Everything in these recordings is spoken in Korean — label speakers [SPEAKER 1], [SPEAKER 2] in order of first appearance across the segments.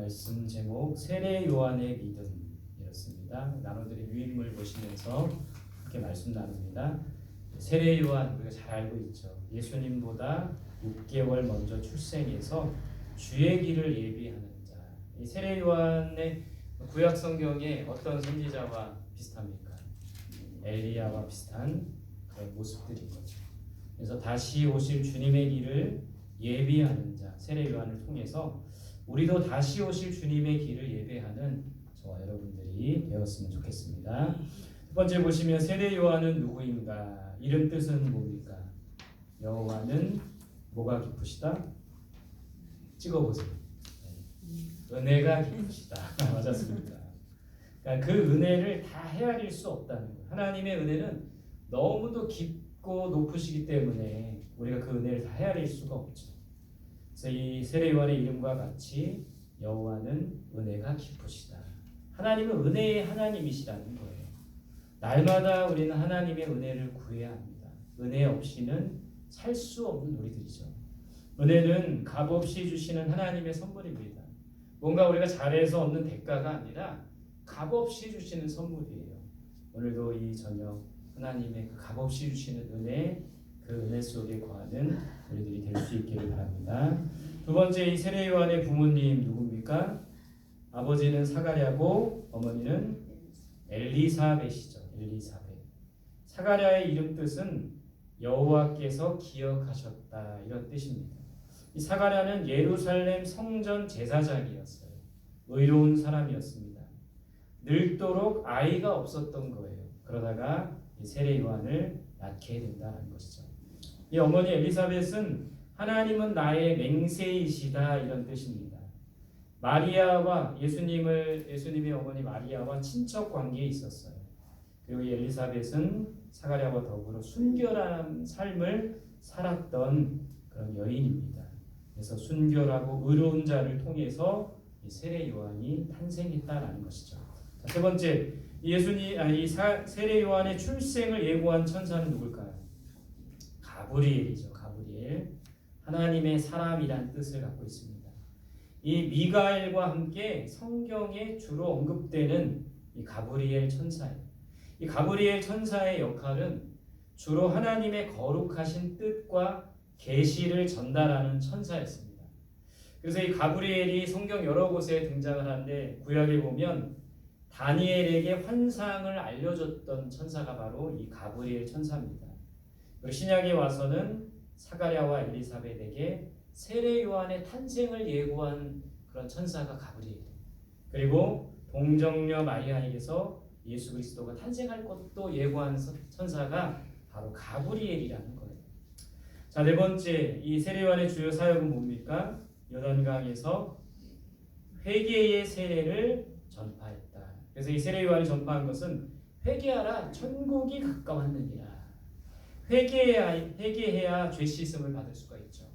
[SPEAKER 1] 말씀 제목 세례 요한의 믿음이었습니다. 나눠드린 유인물 보시면서 이렇게 말씀 나눕니다. 세례 요한 우리가 잘 알고 있죠. 예수님보다 6개월 먼저 출생해서 주의 길을 예비하는 자. 이 세례 요한의 구약 성경에 어떤 선지자와 비슷합니까? 엘리야와 비슷한 그런 모습들인 거죠. 그래서 다시 오실 주님의 길을 예비하는 자 세례 요한을 통해서 우리도 다시 오실 주님의 길을 예배하는 저와 여러분들이 되었으면 좋겠습니다. 첫 번째 보시면 세례 요한은 누구인가? 이름 뜻은 뭡니까? 여호와는 뭐가 깊으시다? 찍어보세요. 은혜가 깊으시다. 맞았습니다. 그러니까 그 은혜를 다 헤아릴 수 없다는 거예요. 하나님의 은혜는 너무도 깊고 높으시기 때문에 우리가 그 은혜를 다 헤아릴 수가 없죠. 그래서 이 세례 요한의 이름과 같이 여호와는 은혜가 깊으시다. 하나님은 은혜의 하나님이시라는 거예요. 날마다 우리는 하나님의 은혜를 구해야 합니다. 은혜 없이는 살 수 없는 우리들이죠. 은혜는 값없이 주시는 하나님의 선물입니다. 뭔가 우리가 잘해서 얻는 대가가 아니라 값없이 주시는 선물이에요. 오늘도 이 저녁 하나님의 그 값없이 주시는 은혜, 그 은혜 속에 거하는 우리들이 될 수 있기를 바랍니다. 두 번째, 이 세례 요한의 부모님 누굽니까? 아버지는 사가랴고 어머니는 엘리사벳이죠. 엘리사벳. 사가랴의 이름 뜻은 여호와께서 기억하셨다 이런 뜻입니다. 이 사가랴는 예루살렘 성전 제사장이었어요. 의로운 사람이었습니다. 늙도록 아이가 없었던 거예요. 그러다가 이 세례 요한을 낳게 된다는 것이죠. 이 어머니 엘리사벳은 하나님은 나의 맹세이시다 이런 뜻입니다. 마리아와 예수님의 어머니 마리아와 친척 관계에 있었어요. 그리고 이 엘리사벳은 사가랴와 더불어 순결한 삶을 살았던 그런 여인입니다. 그래서 순결하고 의로운 자를 통해서 이 세례 요한이 탄생했다라는 것이죠. 자, 세 번째, 세례 요한의 출생을 예고한 천사는 누굴까요? 가브리엘이죠. 가브리엘. 하나님의 사람이란 뜻을 갖고 있습니다. 이 미가엘과 함께 성경에 주로 언급되는 이 가브리엘 천사예요. 이 가브리엘 천사의 역할은 주로 하나님의 거룩하신 뜻과 계시를 전달하는 천사였습니다. 그래서 이 가브리엘이 성경 여러 곳에 등장을 하는데 구약에 보면 다니엘에게 환상을 알려줬던 천사가 바로 이 가브리엘 천사입니다. 그리고 신약에 와서는 사가랴와 엘리사벳에게 세례 요한의 탄생을 예고한 그런 천사가 가브리엘. 그리고 동정녀 마리아에게서 예수 그리스도가 탄생할 것도 예고한 천사가 바로 가브리엘이라는 거예요. 자, 네 번째, 이 세례 요한의 주요 사역은 뭡니까? 요단강에서 회개의 세례를 전파했다. 그래서 이 세례 요한이 전파한 것은 회개하라, 천국이 가까웠느니라. 회개해야 죄 씻음을 받을 수가 있죠.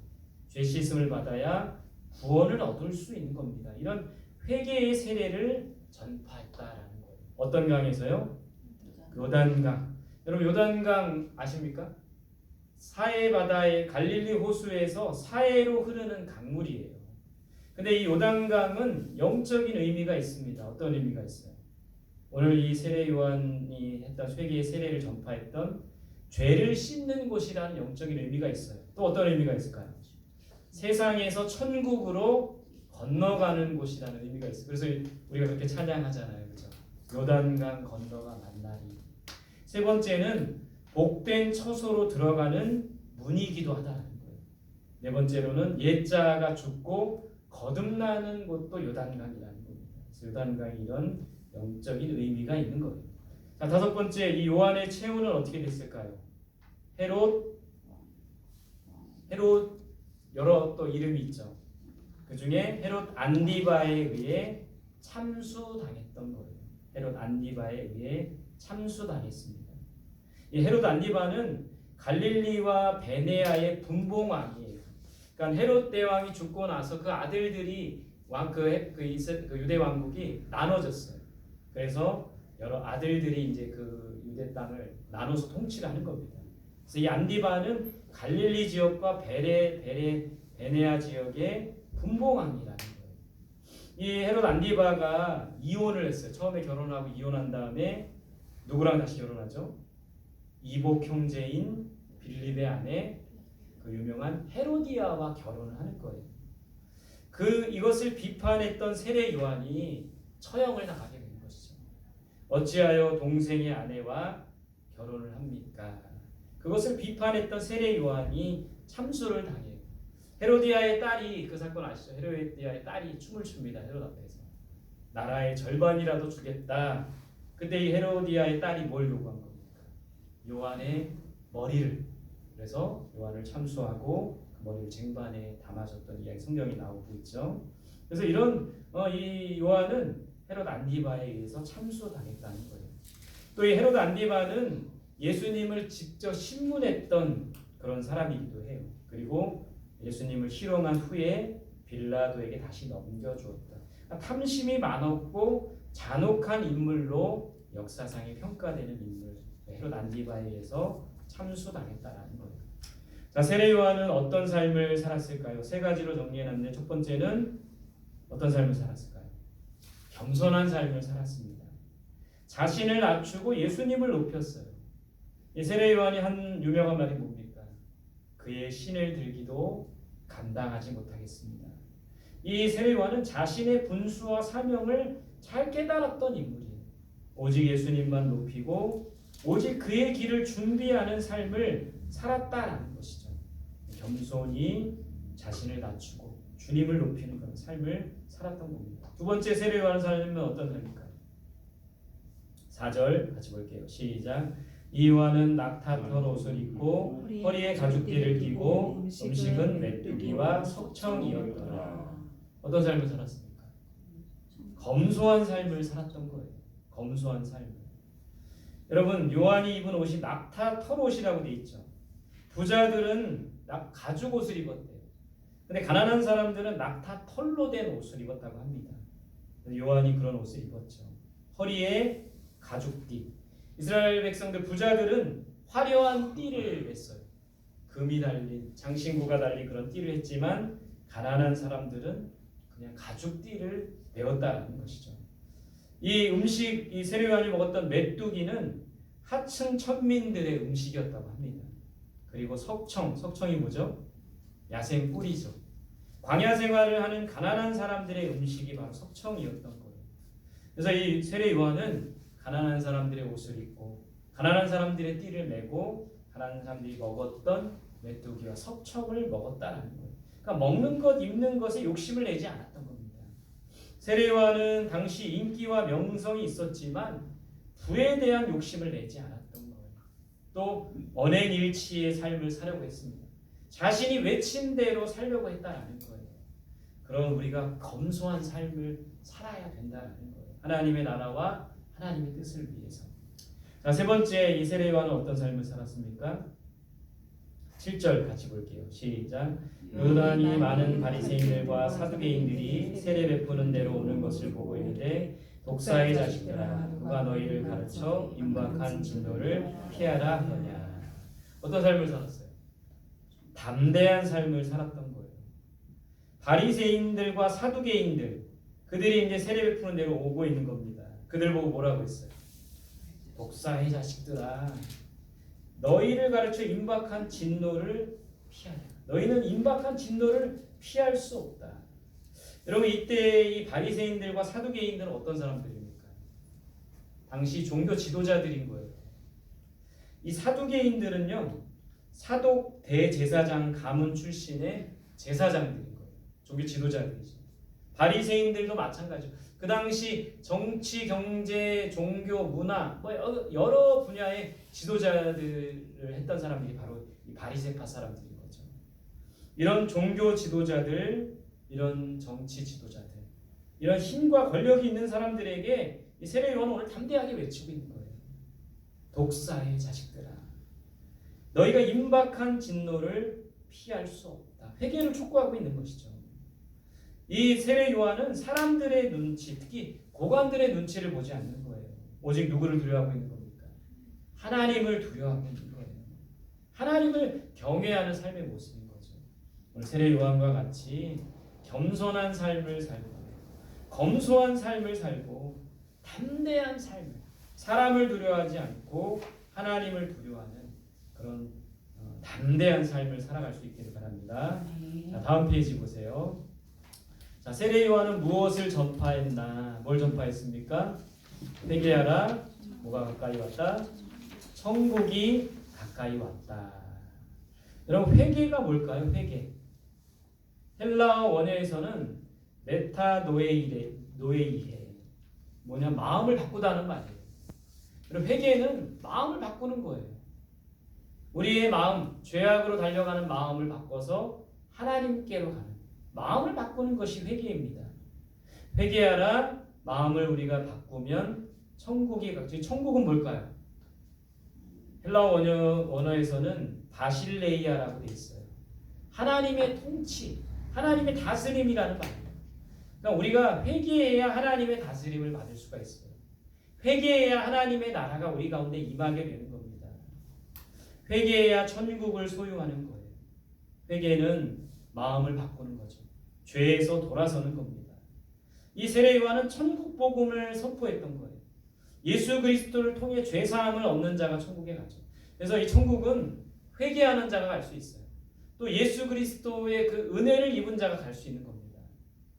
[SPEAKER 1] 죄 씻음을 받아야 구원을 얻을 수 있는 겁니다. 이런 회개의 세례를 전파했다라는 거예요. 어떤 강에서요? 요단강. 여러분 요단강 아십니까? 사해 바다의 갈릴리 호수에서 사해로 흐르는 강물이에요. 근데 이 요단강은 영적인 의미가 있습니다. 어떤 의미가 있어요? 오늘 이 세례 요한이 했던 회개의 세례를 전파했던 죄를 씻는 곳이라는 영적인 의미가 있어요. 또 어떤 의미가 있을까요? 세상에서 천국으로 건너가는 곳이라는 의미가 있어요. 그래서 우리가 그렇게 찬양하잖아요. 그렇죠? 요단강 건너가 만나리. 세 번째는 복된 처소로 들어가는 문이기도 하다는 거예요. 네 번째로는 옛자가 죽고 거듭나는 곳도 요단강이라는 겁니다. 그래서 요단강이 이런 영적인 의미가 있는 거예요. 자, 다섯 번째, 이 요한의 체후는 어떻게 됐을까요? 헤롯 여러 또 이름이 있죠. 그 중에 헤롯 안디바에 의해 참수당했던 거예요. 헤롯 안디바에 의해 참수당했습니다. 이 헤롯 안디바는 갈릴리와 베네아의 분봉왕이에요. 그러니까 헤롯 대왕이 죽고 나서 그 아들들이 유대 왕국이 나눠졌어요. 그래서 여러 아들들이 이제 그 유대 땅을 나눠서 통치를 하는 겁니다. 그래서 이 안디바는 갈릴리 지역과 베네아 지역의 분봉왕이라는 거예요. 이 헤롯 안디바가 이혼을 했어요. 처음에 결혼하고 이혼한 다음에 누구랑 다시 결혼하죠? 이복 형제인 빌립의 아내 그 유명한 헤로디아와 결혼을 하는 거예요. 이것을 비판했던 세례 요한이 처형을 당하게 된 것이죠. 어찌하여 동생의 아내와 결혼을 합니까? 그것을 비판했던 세례 요한이 참수를 당해요. 헤로디아의 딸이 그 사건 아시죠? 헤로디아의 딸이 춤을 춥니다. 헤롯 앞에서. 나라의 절반이라도 주겠다. 그때 이 헤로디아의 딸이 뭘 요구한 겁니까? 요한의 머리를. 그래서 요한을 참수하고 그 머리를 쟁반에 담아줬던 이야기 성경이 나오고 있죠. 그래서 이 요한은 헤롯 안디바에 의해서 참수당했다는 거예요. 또 이 헤롯 안디바는 예수님을 직접 신문했던 그런 사람이기도 해요. 그리고 예수님을 희롱한 후에 빌라도에게 다시 넘겨주었다. 탐심이 많았고 잔혹한 인물로 역사상에 평가되는 인물 헤롯 안디바에 의해서 참수당했다라는 거예요. 자, 세례 요한은 어떤 삶을 살았을까요? 세 가지로 정리해놨는데 첫 번째는 어떤 삶을 살았을까요? 겸손한 삶을 살았습니다. 자신을 낮추고 예수님을 높였어요. 이 세례 요한이 한 유명한 말이 뭡니까? 그의 신을 들기도 감당하지 못하겠습니다. 이 세례 요한은 자신의 분수와 사명을 잘 깨달았던 인물이에요. 오직 예수님만 높이고 오직 그의 길을 준비하는 삶을 살았다라는 것이죠. 겸손히 자신을 낮추고 주님을 높이는 그런 삶을 살았던 겁니다. 두 번째 세례 요한 삶은 어떤 삶일까요? 4절 같이 볼게요. 시작. 이 요한은 낙타털 옷을 입고 허리에 가죽띠를 띠고 음식은 메뚜기와 석청이었더라. 어떤 삶을 살았습니까? 검소한 삶을 살았던 거예요. 검소한 삶을. 여러분, 요한이 입은 옷이 낙타털 옷이라고 돼 있죠. 부자들은 가죽 옷을 입었대요. 근데 가난한 사람들은 낙타털로 된 옷을 입었다고 합니다. 요한이 그런 옷을 입었죠. 허리에 가죽띠. 이스라엘 백성들 부자들은 화려한 띠를 맸어요. 금이 달린 장신구가 달린 그런 띠를 했지만 가난한 사람들은 그냥 가죽띠를 메었다라는 것이죠. 이 세례 요한이 먹었던 메뚜기는 하층 천민들의 음식이었다고 합니다. 그리고 석청이 뭐죠? 야생 꿀이죠. 광야 생활을 하는 가난한 사람들의 음식이 바로 석청이었던 거예요. 그래서 이 세례 요한은 가난한 사람들의 옷을 입고 가난한 사람들의 띠를 메고 가난한 사람들이 먹었던 메뚜기와 석청을 먹었다라는 거예요. 그러니까 먹는 것, 입는 것에 욕심을 내지 않았던 겁니다. 세례 요한은 당시 인기와 명성이 있었지만 부에 대한 욕심을 내지 않았던 거예요. 또 언행일치의 삶을 살려고 했습니다. 자신이 외친 대로 살려고 했다라는 거예요. 그럼 우리가 검소한 삶을 살아야 된다라는 거예요. 하나님의 나라와 하나님의 뜻을 위해서. 자, 세 번째 이 세례 요한은 어떤 삶을 살았습니까? 7절 같이 볼게요. 시작. 요단이 많은 바리새인들과 사두개인들이 세례 베푸는 데로 오는 것을 보고 있는데 독사의 자식들아 누가 너희를 가르쳐 임박한 진노를 피하라 하느냐. 어떤 삶을 살았어요? 담대한 삶을 살았던 거예요. 바리새인들과 사두개인들 그들이 이제 세례 베푸는 데로 오고 있는 겁니다. 그들 보고 뭐라고 했어요? 독사의 자식들아 너희를 가르쳐 임박한 진노를 피하라. 너희는 임박한 진노를 피할 수 없다. 여러분 이때 이 바리새인들과 사두개인들은 어떤 사람들입니까? 당시 종교 지도자들인 거예요. 이 사두개인들은요 사독 대제사장 가문 출신의 제사장들인 거예요. 종교 지도자들이죠. 바리새인들도 마찬가지죠. 그 당시 정치, 경제, 종교, 문화 뭐 여러 분야의 지도자들을 했던 사람들이 바로 이 바리새파 사람들인 거죠. 이런 종교 지도자들, 이런 정치 지도자들, 이런 힘과 권력이 있는 사람들에게 이 세례 요한은 오늘 담대하게 외치고 있는 거예요. 독사의 자식들아, 너희가 임박한 진노를 피할 수 없다. 회개를 촉구하고 있는 것이죠. 이 세례 요한은 사람들의 눈치, 특히 고관들의 눈치를 보지 않는 거예요. 오직 누구를 두려워하고 있는 겁니까? 하나님을 두려워하고 있는 거예요. 하나님을 경외하는 삶의 모습인 거죠. 오늘 세례 요한과 같이 겸손한 삶을 살고 검소한 삶을 살고 담대한 삶을, 사람을 두려워하지 않고 하나님을 두려워하는 그런 담대한 삶을 살아갈 수 있기를 바랍니다. 자, 다음 페이지 보세요. 자, 세례 요한은 무엇을 전파했나? 뭘 전파했습니까? 회개하라. 뭐가 가까이 왔다? 천국이 가까이 왔다. 여러분, 회개가 뭘까요? 회개. 헬라어 원어에서는 메타노에이레, 뭐냐, 마음을 바꾸다는 말이에요. 그럼 회개는 마음을 바꾸는 거예요. 우리의 마음, 죄악으로 달려가는 마음을 바꿔서 하나님께로 가는 마음을 바꾸는 것이 회개입니다. 회개하라. 마음을 우리가 바꾸면 천국은 뭘까요? 헬라어 원어에서는 바실레이아라고 되어 있어요. 하나님의 통치, 하나님의 다스림이라는 말이에요. 그러니까 우리가 회개해야 하나님의 다스림을 받을 수가 있어요. 회개해야 하나님의 나라가 우리 가운데 임하게 되는 겁니다. 회개해야 천국을 소유하는 거예요. 회개는 마음을 바꾸는 거죠. 죄에서 돌아서는 겁니다. 이 세례 요한은 천국 복음을 선포했던 거예요. 예수 그리스도를 통해 죄 사함을 얻는 자가 천국에 가죠. 그래서 이 천국은 회개하는 자가 갈 수 있어요. 또 예수 그리스도의 그 은혜를 입은 자가 갈 수 있는 겁니다.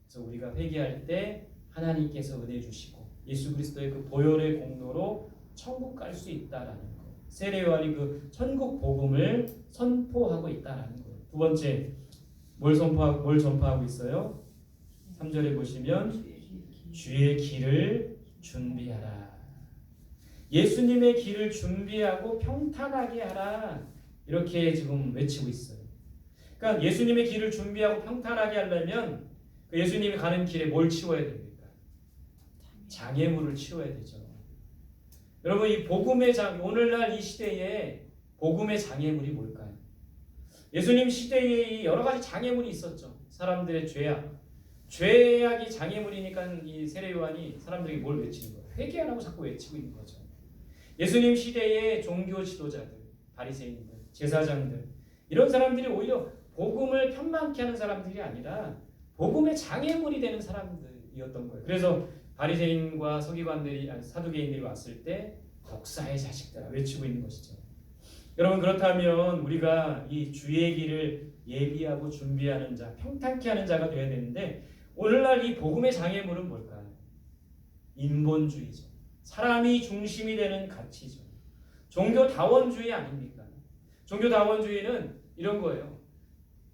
[SPEAKER 1] 그래서 우리가 회개할 때 하나님께서 은혜 주시고 예수 그리스도의 그 보혈의 공로로 천국 갈 수 있다라는 거예요. 세례 요한이 그 천국 복음을 선포하고 있다라는 거예요. 두 번째, 뭘 전파하고 있어요? 3절에 보시면 주의 길을 준비하라. 예수님의 길을 준비하고 평탄하게 하라. 이렇게 지금 외치고 있어요. 그러니까 예수님의 길을 준비하고 평탄하게 하려면 그 예수님이 가는 길에 뭘 치워야 됩니까? 장애물을 치워야 되죠. 여러분, 이 복음의 오늘날 이 시대에 복음의 장애물이 뭘까요? 예수님 시대에 여러 가지 장애물이 있었죠. 사람들의 죄악이 장애물이니까 이 세례 요한이 사람들에게 뭘 외치는 거예요? 회개하라고 자꾸 외치고 있는 거죠. 예수님 시대의 종교 지도자들, 바리새인들, 제사장들, 이런 사람들이 오히려 복음을 편만케 하는 사람들이 아니라 복음의 장애물이 되는 사람들이었던 거예요. 그래서 바리새인과 서기관들이, 사두개인들이 왔을 때 독사의 자식들아 외치고 있는 것이죠. 여러분, 그렇다면 우리가 이 주의 길을 예비하고 준비하는 자, 평탄케 하는 자가 되어야 되는데, 오늘날 이 복음의 장애물은 뭘까요? 인본주의죠. 사람이 중심이 되는 가치죠. 종교다원주의 아닙니까? 종교다원주의는 이런 거예요.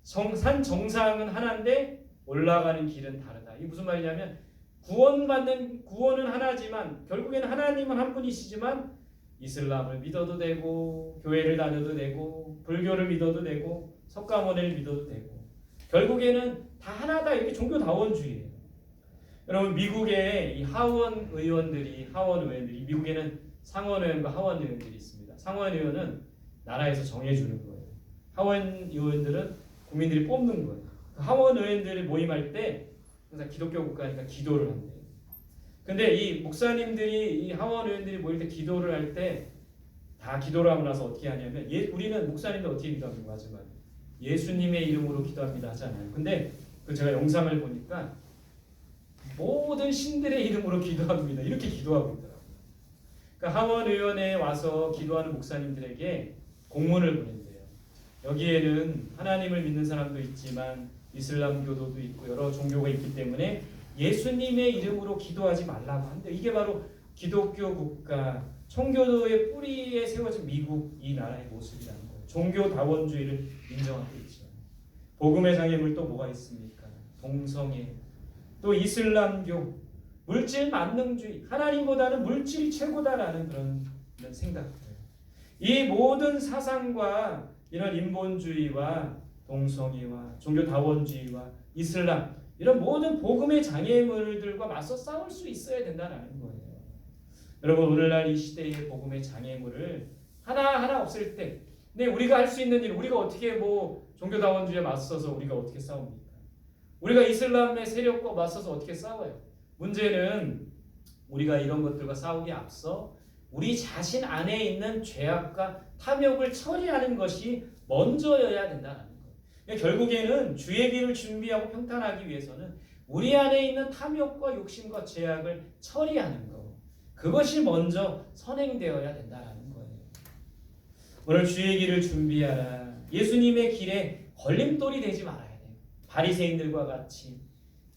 [SPEAKER 1] 산 정상은 하나인데 올라가는 길은 다르다. 이게 무슨 말이냐면 구원은 하나지만 결국에는 하나님은 한 분이시지만 이슬람을 믿어도 되고 교회를 다녀도 되고 불교를 믿어도 되고 석가모니를 믿어도 되고 결국에는 다 하나다. 이렇게 종교다원주의예요. 여러분, 미국의 이 하원 의원들이 미국에는 상원 의원과 하원 의원들이 있습니다. 상원 의원은 나라에서 정해주는 거예요. 하원 의원들은 국민들이 뽑는 거예요. 하원 의원들이 모임할 때 항상 기독교 국가니까 기도를 한대요. 근데 이 목사님들이 이 하원 의원들이 모일 때 기도를 할 때 다 기도를 하고 나서 어떻게 하냐면 우리는 목사님들 어떻게 기도하는 거 하지만 예수님의 이름으로 기도합니다 하잖아요. 근데 그 제가 영상을 보니까 모든 신들의 이름으로 기도합니다. 이렇게 기도하고 있더라고요. 그러니까 하원 의원에 와서 기도하는 목사님들에게 공문을 보낸대요. 여기에는 하나님을 믿는 사람도 있지만 이슬람교도도 있고 여러 종교가 있기 때문에 예수님의 이름으로 기도하지 말라고 한대요. 이게 바로 기독교 국가, 청교도의 뿌리에 세워진 미국 이 나라의 모습이라는 거예요. 종교다원주의를 인정하고 있죠. 복음의 장애물 또 뭐가 있습니까? 동성애, 또 이슬람교, 물질 만능주의, 하나님보다는 물질이 최고다라는 그런 생각들. 이 모든 사상과 이런 인본주의와 동성애와 종교다원주의와 이슬람, 이런 모든 복음의 장애물들과 맞서 싸울 수 있어야 된다는 거예요. 여러분, 오늘날 이 시대의 복음의 장애물을 하나하나 없앨 때, 근데 우리가 할 수 있는 일, 우리가 어떻게 종교다원주의에 맞서서 우리가 어떻게 싸웁니까? 우리가 이슬람의 세력과 맞서서 어떻게 싸워요? 문제는 우리가 이런 것들과 싸우기 앞서 우리 자신 안에 있는 죄악과 탐욕을 처리하는 것이 먼저여야 된다는 거예요. 결국에는 주의 길을 준비하고 평탄하기 위해서는 우리 안에 있는 탐욕과 욕심과 죄악을 처리하는 것, 그것이 먼저 선행되어야 된다라는 거예요. 오늘 주의 길을 준비하라. 예수님의 길에 걸림돌이 되지 말아야 돼요. 바리새인들과 같이,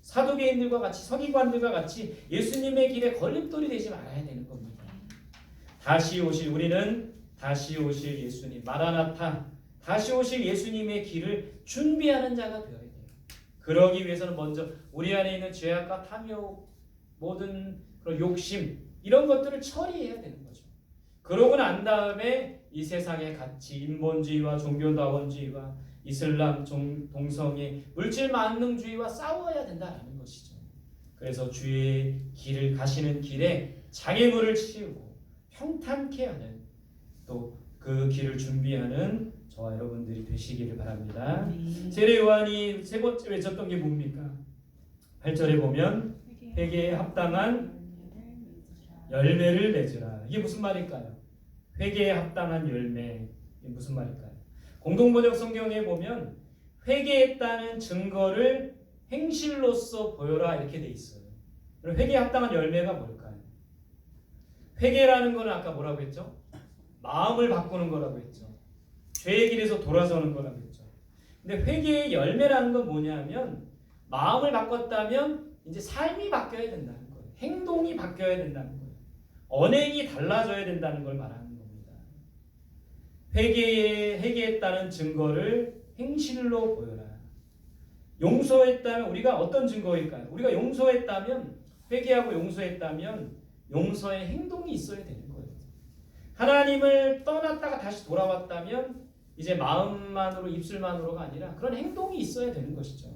[SPEAKER 1] 사두개인들과 같이, 서기관들과 같이 예수님의 길에 걸림돌이 되지 말아야 되는 겁니다. 우리는 다시 오실 예수님, 마라나타, 다시 오실 예수님의 길을 준비하는 자가 되어야 돼요. 그러기 위해서는 먼저 우리 안에 있는 죄악과 탐욕, 모든 그런 욕심, 이런 것들을 처리해야 되는 거죠. 그러고 난 다음에 이 세상의 가치, 인본주의와 종교다원주의와 이슬람, 동성애, 물질 만능주의와 싸워야 된다는 것이죠. 그래서 주의 길을 가시는 길에 장애물을 치우고 평탄케 하는, 또 그 길을 준비하는 저와 여러분들이 되시기를 바랍니다. 세례 요한이 세 번째 외쳤던 게 뭡니까? 8절에 보면 회개에 합당한 열매를 맺으라. 이게 무슨 말일까요? 회개에 합당한 열매, 이게 무슨 말일까요? 공동번역 성경에 보면 회개했다는 증거를 행실로서 보여라 이렇게 돼 있어요. 그럼 회개에 합당한 열매가 뭘까요? 회개라는 거는 아까 뭐라고 했죠? 마음을 바꾸는 거라고 했죠. 죄의 길에서 돌아서는 거라고 했죠. 근데 회개의 열매라는 건 뭐냐면 마음을 바꿨다면 이제 삶이 바뀌어야 된다는 거예요. 행동이 바뀌어야 된다는 거예요. 언행이 달라져야 된다는 걸 말하는 겁니다. 회개했다는 증거를 행실로 보여라. 용서했다면 우리가 어떤 증거일까요? 우리가 용서했다면, 회개하고 용서했다면 용서의 행동이 있어야 되는 거예요. 하나님을 떠났다가 다시 돌아왔다면 이제 마음만으로, 입술만으로가 아니라 그런 행동이 있어야 되는 것이죠.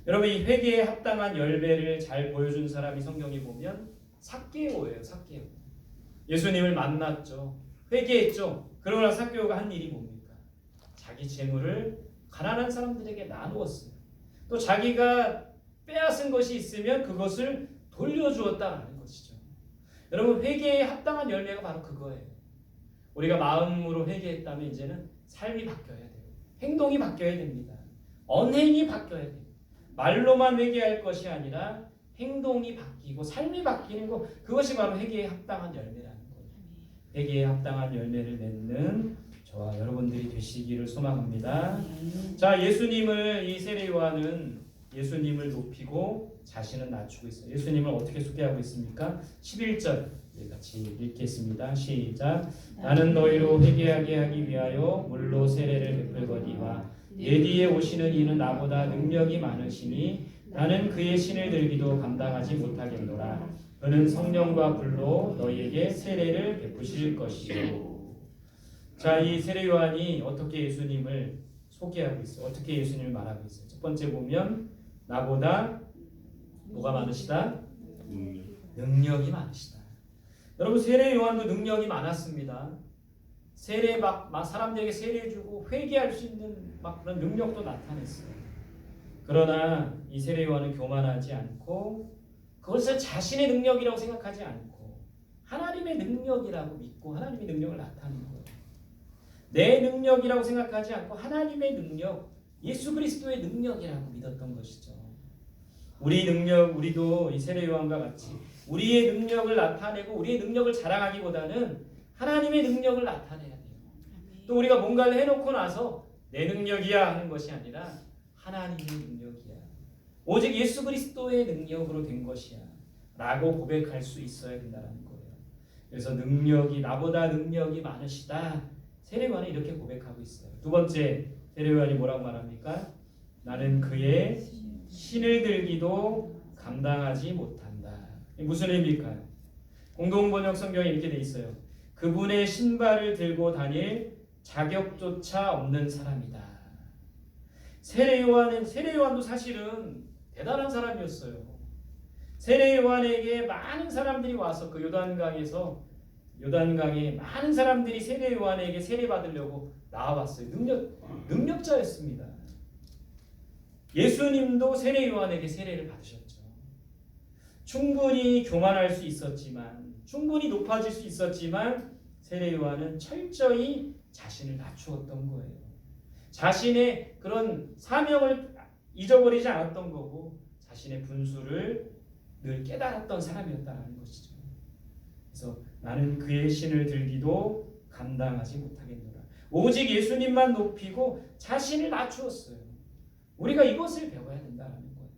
[SPEAKER 1] 여러분, 이 회개에 합당한 열매를 잘 보여준 사람이 성경에 보면 삭개오예요. 삭개오. 예수님을 만났죠. 회개했죠. 그러나 삭개오가 한 일이 뭡니까? 자기 재물을 가난한 사람들에게 나누었어요. 또 자기가 빼앗은 것이 있으면 그것을 돌려주었다는 것이죠. 여러분, 회개에 합당한 열매가 바로 그거예요. 우리가 마음으로 회개했다면 이제는 삶이 바뀌어야 돼요. 행동이 바뀌어야 됩니다. 언행이 바뀌어야 돼요. 말로만 회개할 것이 아니라 행동이 바뀌고 삶이 바뀌는 것, 그것이 바로 회개에 합당한 열매라는 거예요. 회개에 합당한 열매를 맺는 저와 여러분들이 되시기를 소망합니다. 자, 이 세례 요한은 예수님을 높이고 자신은 낮추고 있어요. 예수님을 어떻게 소개하고 있습니까? 11절 같이 읽겠습니다. 시작. 나는 너희로 회개하게 하기 위하여 물로 세례를 베풀거니와 내 뒤에 오시는 이는 나보다 능력이 많으시니 나는 그의 신을 들기도 감당하지 못하겠노라. 그는 성령과 불로 너희에게 세례를 베푸실 것이요. 자, 이 세례 요한이 어떻게 예수님을 소개하고 있어요? 어떻게 예수님을 말하고 있어요? 첫 번째 보면 나보다 뭐가 많으시다? 능력이 많으시다. 여러분, 세례 요한도 능력이 많았습니다. 사람들에게 세례해주고 회개할 수 있는 그런 능력도 나타냈어요. 그러나 이 세례 요한은 교만하지 않고 그것을 자신의 능력이라고 생각하지 않고 하나님의 능력이라고 믿고 하나님의 능력을 나타낸 거예요. 내 능력이라고 생각하지 않고 하나님의 능력, 예수 그리스도의 능력이라고 믿었던 것이죠. 우리도 이 세례 요한과 같이 우리의 능력을 나타내고 우리의 능력을 자랑하기보다는 하나님의 능력을 나타내야 돼요. 또 우리가 뭔가를 해놓고 나서 내 능력이야 하는 것이 아니라 하나님의 능력이야, 오직 예수 그리스도의 능력으로 된 것이야 라고 고백할 수 있어야 된다는 거예요. 그래서 나보다 능력이 많으시다, 세례 요한은 이렇게 고백하고 있어요. 두 번째, 세례 요한이 뭐라고 말합니까? 나는 그의 신을 들기도 감당하지 못한다. 무슨 의미일까요? 공동번역 성경에 이렇게 돼 있어요. 그분의 신발을 들고 다닐 자격조차 없는 사람이다. 세례 요한도 사실은 대단한 사람이었어요. 세례 요한에게 많은 사람들이 와서 그 요단강에 많은 사람들이 세례 요한에게 세례 받으려고 나와봤어요. 능력자였습니다. 예수님도 세례 요한에게 세례를 받으셨죠. 충분히 교만할 수 있었지만, 충분히 높아질 수 있었지만 세례 요한은 철저히 자신을 낮추었던 거예요. 자신의 그런 사명을 잊어버리지 않았던 거고 자신의 분수를 늘 깨달았던 사람이었다는 것이죠. 그래서 나는 그의 신을 들기도 감당하지 못하겠노라. 오직 예수님만 높이고 자신을 낮추었어요. 우리가 이것을 배워야 된다는 거예요.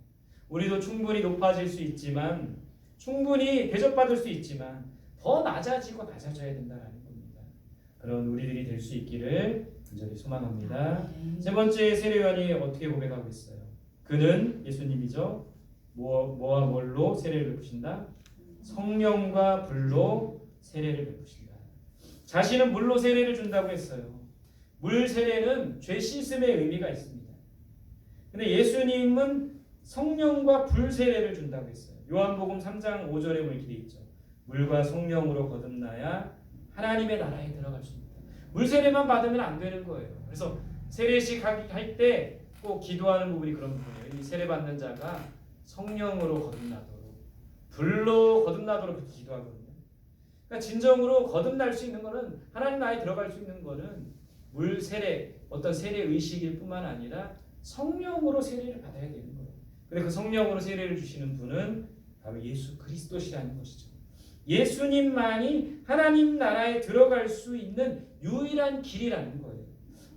[SPEAKER 1] 우리도 충분히 높아질 수 있지만, 충분히 대접받을 수 있지만 더 낮아지고 낮아져야 된다는 겁니다. 그런 우리들이 될 수 있기를 간절히 소망합니다. 세 번째 세례 요한이 어떻게 고백하고 있어요? 그는 예수님이죠. 뭐와 뭘로 세례를 베푸신다? 성령과 불로 세례를 베푸신다. 자신은 물로 세례를 준다고 했어요. 물 세례는 죄 씻음의 의미가 있습니다. 근데 예수님은 성령과 불 세례를 준다고 했어요. 요한복음 3장 5절에 이렇게 돼 있죠. 물과 성령으로 거듭나야 하나님의 나라에 들어갈 수 있다. 물 세례만 받으면 안 되는 거예요. 그래서 세례식 할 때 꼭 기도하는 부분이 그런 부분이에요. 이 세례 받는 자가 성령으로 거듭나도록, 불로 거듭나도록 그렇게 기도하거든요. 그러니까 진정으로 거듭날 수 있는 거는, 하나님 나라에 들어갈 수 있는 거는 물 세례, 어떤 세례 의식일 뿐만 아니라 성령으로 세례를 받아야 되는 거예요. 근데 그 성령으로 세례를 주시는 분은 바로 예수 그리스도시라는 것이죠. 예수님만이 하나님 나라에 들어갈 수 있는 유일한 길이라는 거예요.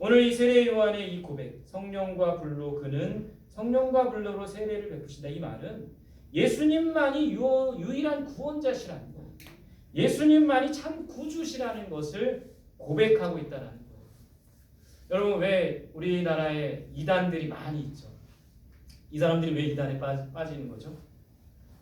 [SPEAKER 1] 오늘 이 세례 요한의 이 고백, 성령과 불로 그는 성령과 불로 세례를 베푸신다. 이 말은 예수님만이 유일한 구원자시라는 거예요. 예수님만이 참 구주시라는 것을 고백하고 있다는 거예요. 여러분, 왜 우리나라에 이단들이 많이 있죠? 이 사람들이 왜 이단에 빠지는 거죠?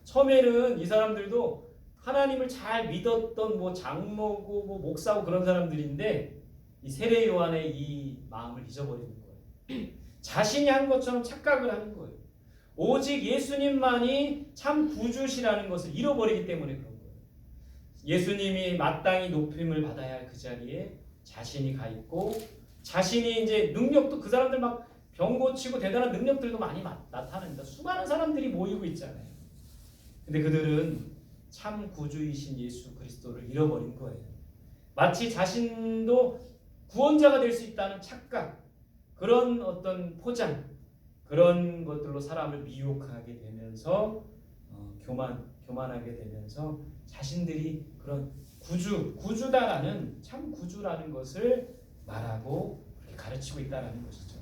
[SPEAKER 1] 처음에는 이 사람들도 하나님을 잘 믿었던 장로고 목사고 그런 사람들인데, 이 세례 요한의 이 마음을 잊어버리는 거예요. 자신이 한 것처럼 착각을 하는 거예요. 오직 예수님만이 참 구주시라는 것을 잃어버리기 때문에 그런 거예요. 예수님이 마땅히 높임을 받아야 할 그 자리에 자신이 가 있고, 자신이 이제 능력도, 그 사람들 막 병 고치고 대단한 능력들도 많이 나타낸다. 수많은 사람들이 모이고 있잖아요. 근데 그들은 참 구주이신 예수 그리스도를 잃어버린 거예요. 마치 자신도 구원자가 될 수 있다는 착각, 그런 어떤 포장, 그런 것들로 사람을 미혹하게 되면서 교만하게 되면서 자신들이 그런 구주다라는, 참 구주라는 것을 말하고 가르치고 있다는 것이죠.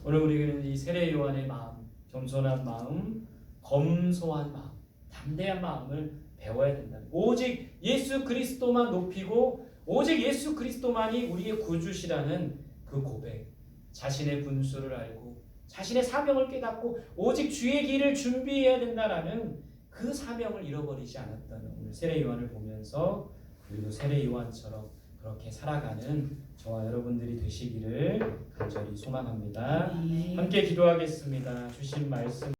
[SPEAKER 1] 오늘 우리는 이 세례 요한의 마음, 겸손한 마음, 검소한 마음, 담대한 마음을 배워야 된다. 오직 예수 그리스도만 높이고, 오직 예수 그리스도만이 우리의 구주시라는 그 고백, 자신의 분수를 알고 자신의 사명을 깨닫고 오직 주의 길을 준비해야 된다라는 그 사명을 잃어버리지 않았다는, 오늘 세례 요한을 보면서 우리도 세례 요한처럼 그렇게 살아가는 저와 여러분들이 되시기를 간절히 소망합니다. 함께 기도하겠습니다. 주신 말씀